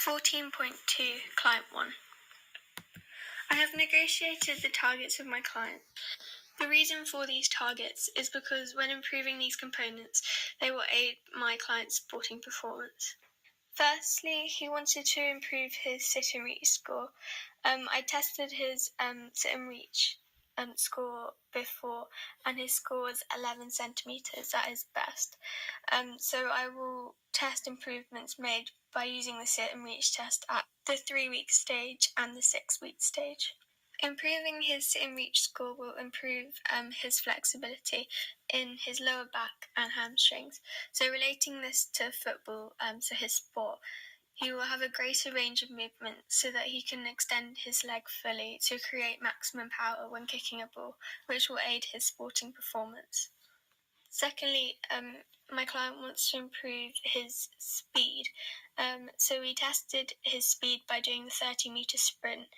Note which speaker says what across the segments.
Speaker 1: 14.2 Client 1. I have negotiated the targets of my client. The reason for these targets is because when improving these components, they will aid my client's sporting performance. Firstly, he wanted to improve his sit and reach score. I tested his sit and reach score before, and his score was 11 centimetres at his best. So I will test improvements made by using the sit and reach test at the 3-week stage and the 6-week stage. Improving his sit and reach score will improve his flexibility in his lower back and hamstrings. So relating this to football, so his sport, he will have a greater range of movement so that he can extend his leg fully to create maximum power when kicking a ball, which will aid his sporting performance. Secondly, my client wants to improve his speed. So we tested his speed by doing the 30-metre sprint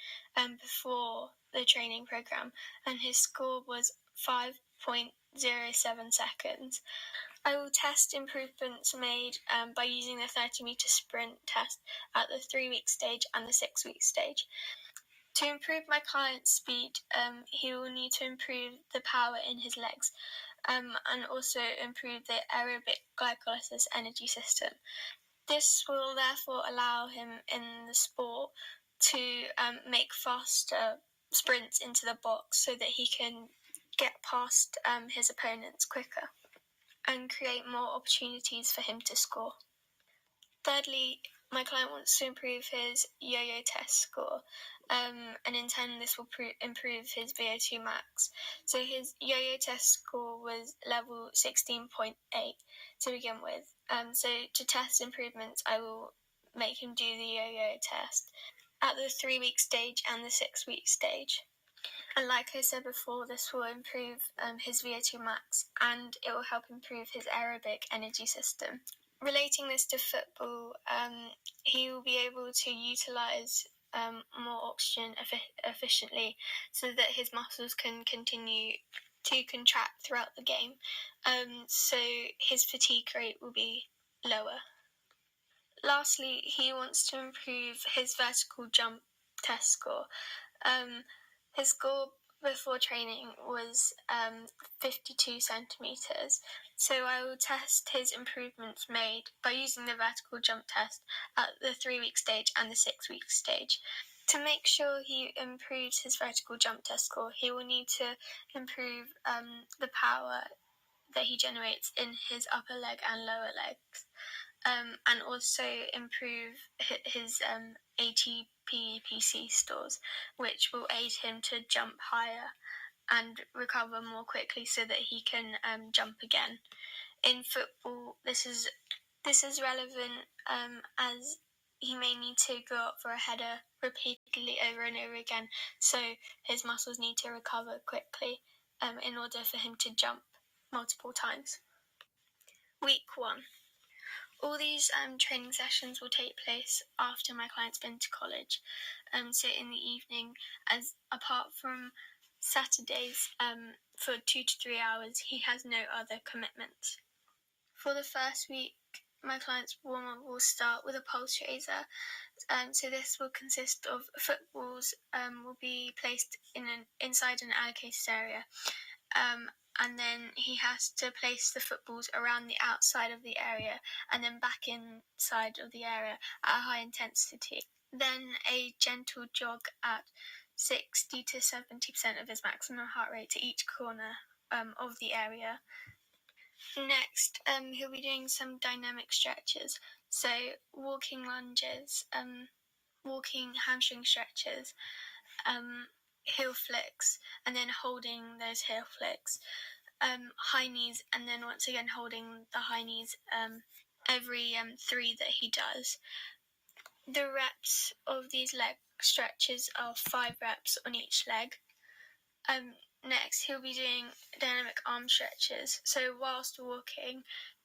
Speaker 1: before the training programme, and his score was 5.07 seconds. I will test improvements made by using the 30-metre sprint test at the 3-week stage and the 6-week stage. To improve my client's speed, he will need to improve the power in his legs and also improve the aerobic glycolysis energy system. This will therefore allow him in the sport to make faster sprints into the box so that he can get past his opponents quicker and create more opportunities for him to score. Thirdly, my client wants to improve his yo-yo test score, and in turn this will improve his VO2 max. So his yo-yo test score was level 16.8 to begin with. So to test improvements, I will make him do the yo-yo test at the 3-week stage and the 6-week stage. And like I said before, this will improve his VO2 max, and it will help improve his aerobic energy system. Relating this to football, he will be able to utilise more oxygen efficiently so that his muscles can continue to contract throughout the game. So his fatigue rate will be lower. Lastly, he wants to improve his vertical jump test score. His score before training was 52 centimetres. So I will test his improvements made by using the vertical jump test at the 3-week stage and the 6-week stage. To make sure he improves his vertical jump test score, he will need to improve the power that he generates in his upper leg and lower legs, and also improve his ATP-PC stores, which will aid him to jump higher and recover more quickly so that he can jump again. In football, this is relevant as he may need to go up for a header repeatedly over and over again, so his muscles need to recover quickly in order for him to jump multiple times. Week 1. All these training sessions will take place after my client's been to college, so in the evening, as apart from Saturdays for 2 to 3 hours, he has no other commitments. For the first week, my client's warm-up will start with a pulse raiser. So this will consist of footballs will be placed inside an allocated area, and then he has to place the footballs around the outside of the area and then back inside of the area at a high intensity. Then a gentle jog at 60 to 70% of his maximum heart rate to each corner of the area. Next, he'll be doing some dynamic stretches, so walking lunges, walking hamstring stretches, heel flicks, and then holding those heel flicks, high knees, and then once again holding the high knees every 3 that he does. The reps of these leg stretches are 5 reps on each leg. Next, he'll be doing dynamic arm stretches. So whilst walking,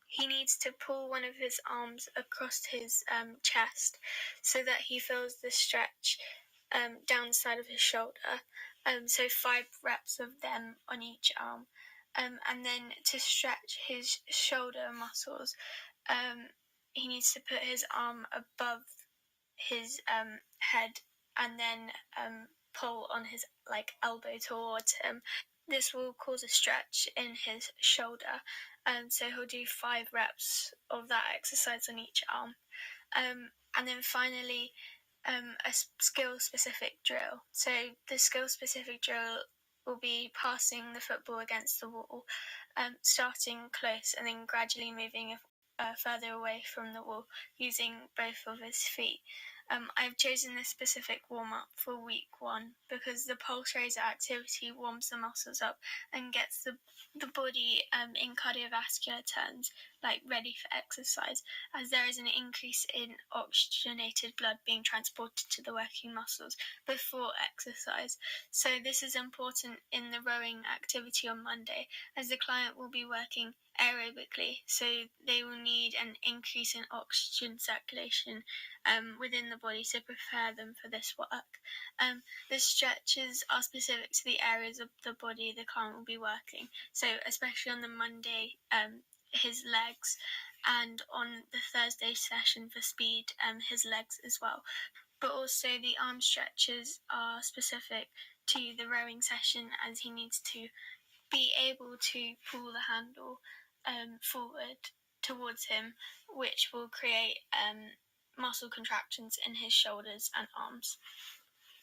Speaker 1: he needs to pull one of his arms across his chest so that he feels the stretch down the side of his shoulder. So 5 reps of them on each arm. And then to stretch his shoulder muscles, he needs to put his arm above his head and then pull on his elbow towards him. This will cause a stretch in his shoulder, so he'll do 5 reps of that exercise on each arm. And then finally, a skill-specific drill. So the skill-specific drill will be passing the football against the wall, starting close and then gradually moving further away from the wall using both of his feet. I've chosen this specific warm-up for week 1 because the pulse raiser activity warms the muscles up and gets the body in cardiovascular terms ready for exercise, as there is an increase in oxygenated blood being transported to the working muscles before exercise. So this is important in the rowing activity on Monday, as the client will be working aerobically, so they will need an increase in oxygen circulation within the body to prepare them for this work. The stretches are specific to the areas of the body the client will be working, so especially on the Monday, his legs, and on the Thursday session for speed, his legs as well. But also the arm stretches are specific to the rowing session, as he needs to be able to pull the handle forward towards him, which will create muscle contractions in his shoulders and arms.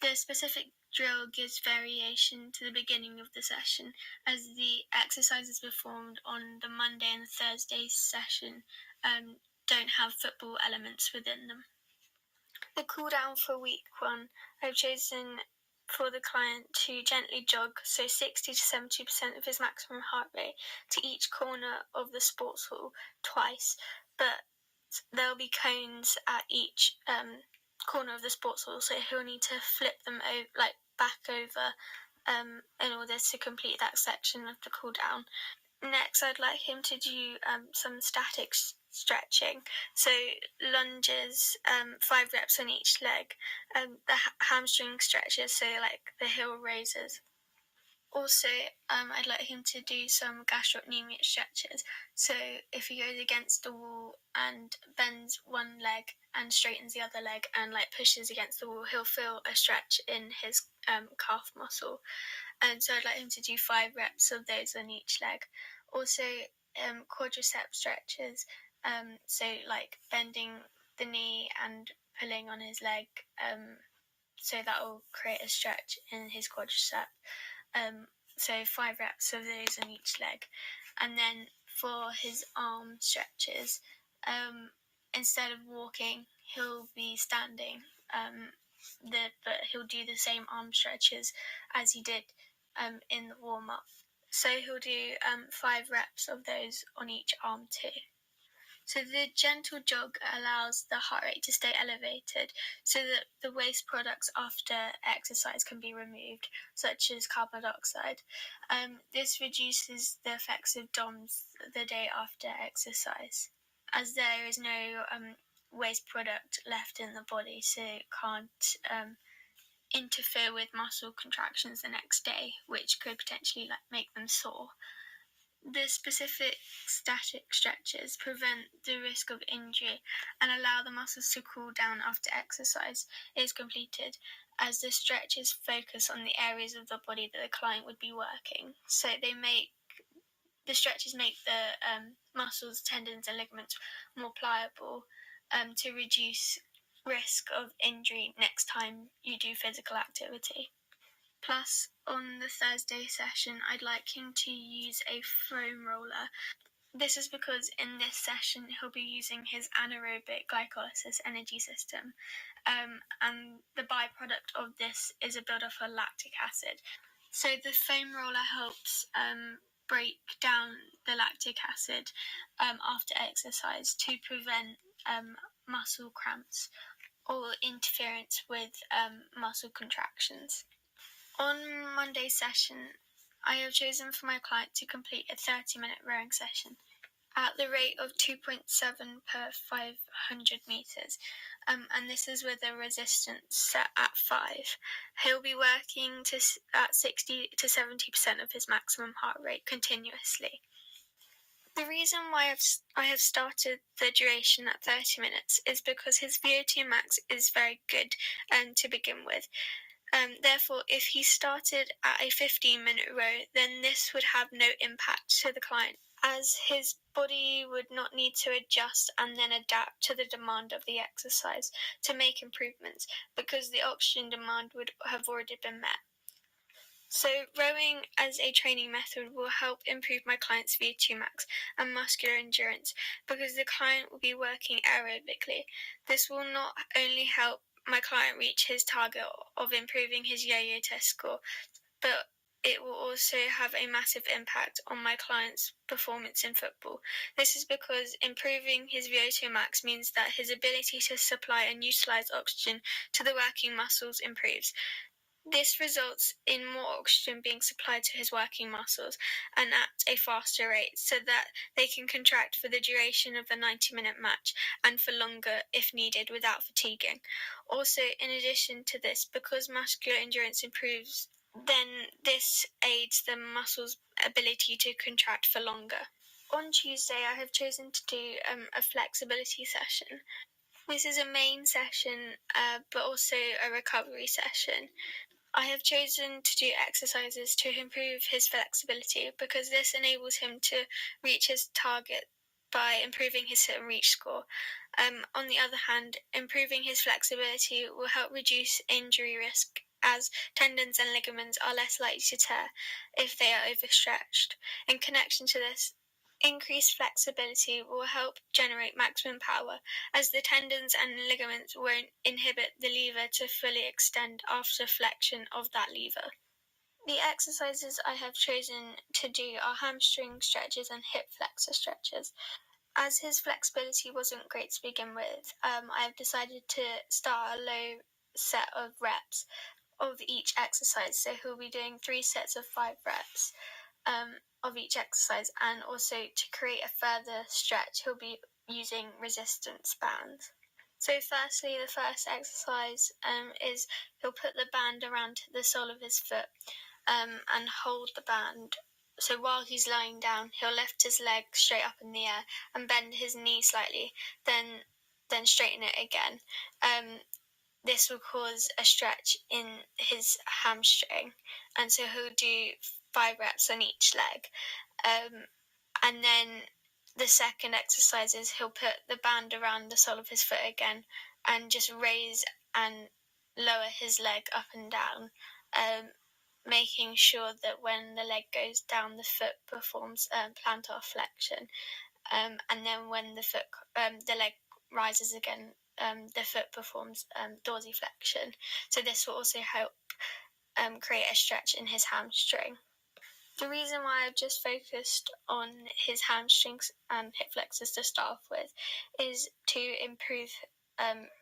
Speaker 1: The specific drill gives variation to the beginning of the session, as the exercises performed on the Monday and Thursday session don't have football elements within them. The cool down for week 1, I've chosen for the client to gently jog, so 60 to 70% of his maximum heart rate, to each corner of the sports hall twice, but there'll be cones at each corner of the sports hall, so he'll need to flip them back over in order to complete that section of the cool down. Next, I'd like him to do some static stretching, so lunges, 5 reps on each leg, the hamstring stretches, so the heel raises. Also, I'd like him to do some gastrocnemic stretches, so if he goes against the wall and bends one leg and straightens the other leg and pushes against the wall, he'll feel a stretch in his calf muscle. And so I'd like him to do 5 reps of those on each leg. Also, quadricep stretches, so bending the knee and pulling on his leg, so that will create a stretch in his quadricep. So 5 reps of those on each leg. And then for his arm stretches, instead of walking, he'll be standing, but he'll do the same arm stretches as he did in the warm-up. So he'll do 5 reps of those on each arm too. So the gentle jog allows the heart rate to stay elevated so that the waste products after exercise can be removed, such as carbon dioxide. This reduces the effects of DOMS the day after exercise, as there is no waste product left in the body, so it can't interfere with muscle contractions the next day, which could potentially make them sore. The specific static stretches prevent the risk of injury and allow the muscles to cool down after exercise is completed, as the stretches focus on the areas of the body that the client would be working. So the stretches make the muscles, tendons and ligaments more pliable to reduce risk of injury next time you do physical activity. Plus, on the Thursday session, I'd like him to use a foam roller. This is because in this session, he'll be using his anaerobic glycolysis energy system, and the byproduct of this is a buildup of lactic acid. So the foam roller helps break down the lactic acid after exercise to prevent muscle cramps or interference with muscle contractions. On Monday's session, I have chosen for my client to complete a 30-minute rowing session at the rate of 2.7 per 500 metres, and this is with a resistance set at 5. He'll be working at 60 to 70% of his maximum heart rate continuously. The reason why I have started the duration at 30 minutes is because his VO2 max is very good to begin with. Therefore, if he started at a 15-minute row, then this would have no impact to the client, as his body would not need to adjust and then adapt to the demand of the exercise to make improvements, because the oxygen demand would have already been met. So, rowing as a training method will help improve my client's VO2 max and muscular endurance because the client will be working aerobically. This will not only help my client reach his target of improving his yo-yo test score, but it will also have a massive impact on my client's performance in football. This is because improving his VO2 max means that his ability to supply and utilize oxygen to the working muscles improves. This results in more oxygen being supplied to his working muscles and at a faster rate so that they can contract for the duration of the 90-minute match and for longer if needed without fatiguing. Also, in addition to this, because muscular endurance improves, then this aids the muscles' ability to contract for longer. On Tuesday, I have chosen to do a flexibility session. This is a main session, but also a recovery session. I have chosen to do exercises to improve his flexibility because this enables him to reach his target by improving his sit and reach score. On the other hand, improving his flexibility will help reduce injury risk as tendons and ligaments are less likely to tear if they are overstretched. In connection to this, increased flexibility will help generate maximum power as the tendons and ligaments won't inhibit the lever to fully extend after flexion of that lever. The exercises I have chosen to do are hamstring stretches and hip flexor stretches. As his flexibility wasn't great to begin with, I have decided to start a low set of reps of each exercise. So he'll be doing 3 sets of 5 reps of each exercise, and also to create a further stretch, he'll be using resistance bands. So firstly, the first exercise is he'll put the band around the sole of his foot and hold the band. So while he's lying down, he'll lift his leg straight up in the air and bend his knee slightly, then straighten it again. This will cause a stretch in his hamstring, and so he'll do 5 reps on each leg. And then the second exercise is he'll put the band around the sole of his foot again and just raise and lower his leg up and down, making sure that when the leg goes down, the foot performs plantar flexion. And then when the leg rises again, the foot performs dorsiflexion. So this will also help create a stretch in his hamstring. The reason why I've just focused on his hamstrings and hip flexors to start off with is to improve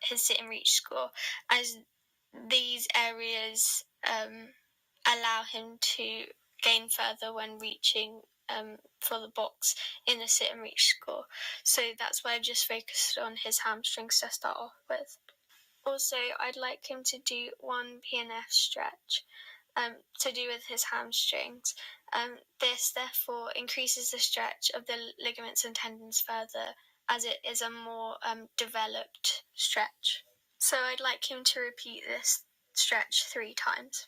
Speaker 1: his sit and reach score, as these areas allow him to gain further when reaching for the box in the sit and reach score. So that's why I've just focused on his hamstrings to start off with. Also, I'd like him to do 1 PNF stretch to do with his hamstrings. This therefore increases the stretch of the ligaments and tendons further, as it is a more developed stretch. So I'd like him to repeat this stretch 3 times.